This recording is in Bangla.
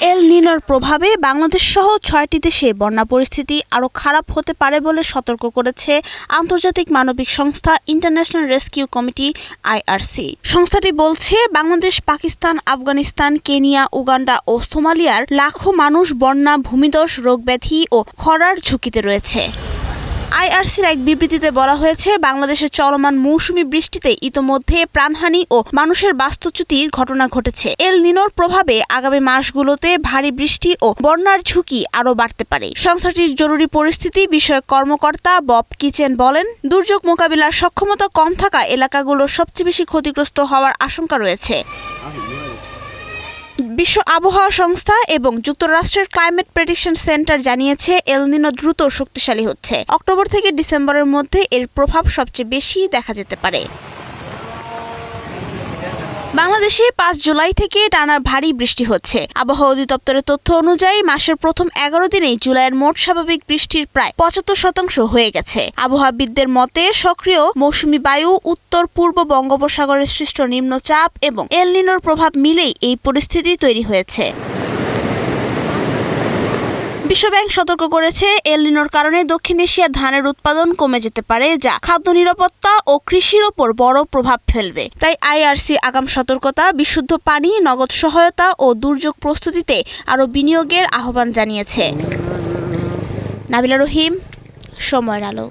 এল নিনোর প্রভাবে বাংলাদেশ সহ ৬টি দেশে বন্যা পরিস্থিতি আরও খারাপ হতে পারে বলে সতর্ক করেছে আন্তর্জাতিক মানবিক সংস্থা ইন্টারন্যাশনাল রেস্কিউ কমিটি (IRC). সংস্থাটি বলছে, বাংলাদেশ, পাকিস্তান, আফগানিস্তান, কেনিয়া, উগান্ডা ও সোমালিয়ার লাখো মানুষ বন্যা, ভূমিধস, রোগব্যাধি ও খরার ঝুঁকিতে রয়েছে। IRCর এক বিবৃতিতে বলা হয়েছে, বাংলাদেশের চলমান মৌসুমি বৃষ্টিতে ইতোমধ্যে প্রাণহানি ও মানুষের বাস্তুচ্যুতির ঘটনা ঘটেছে। এল নিনোর প্রভাবে আগামী মাসগুলোতে ভারী বৃষ্টি ও বন্যার ঝুঁকি আরও বাড়তে পারে। সংস্থাটির জরুরি পরিস্থিতি বিষয়ক কর্মকর্তা বব কিচেন বলেন, দুর্যোগ মোকাবিলার সক্ষমতা কম থাকা এলাকাগুলো সবচেয়ে বেশি ক্ষতিগ্রস্ত হওয়ার আশঙ্কা রয়েছে। বিশ্ব আবহাওয়া সংস্থা এবং যুক্তরাষ্ট্রের ক্লাইমেট প্রেডিকশন সেন্টার জানিয়েছে, এল নিনো দ্রুত শক্তিশালী হচ্ছে। অক্টোবর থেকে ডিসেম্বরের মধ্যে এর প্রভাব সবচেয়ে বেশি দেখা যেতে পারে। বাংলাদেশে ৫ জুলাই থেকে টানা ভারী বৃষ্টি হচ্ছে। আবহাওয়া অধিদপ্তরের তথ্য অনুযায়ী মাসের প্রথম ১১ দিনেই জুলাইয়ের মোট স্বাভাবিক বৃষ্টির প্রায় ৭৫% হয়ে গেছে। আবহাওয়াবিদদের মতে, সক্রিয় মৌসুমি বায়ু, উত্তর পূর্ব বঙ্গোপসাগরে সৃষ্ট নিম্নচাপ এবং এল নিনোর প্রভাব মিলেই এই পরিস্থিতি তৈরি হয়েছে। বিশ্বব্যাংক সতর্ক করেছে, এল নিনোর কারণে দক্ষিণ এশিয়ার ধানের উৎপাদন কমে যেতে পারে, যা খাদ্য নিরাপত্তা ও কৃষির ওপর বড় প্রভাব ফেলবে। তাই IRC আগাম সতর্কতা, বিশুদ্ধ পানি, নগদ সহায়তা ও দুর্যোগ প্রস্তুতিতে আরও বিনিয়োগের আহ্বান জানিয়েছে। নাবিলা রহিম, সময়ের আলো।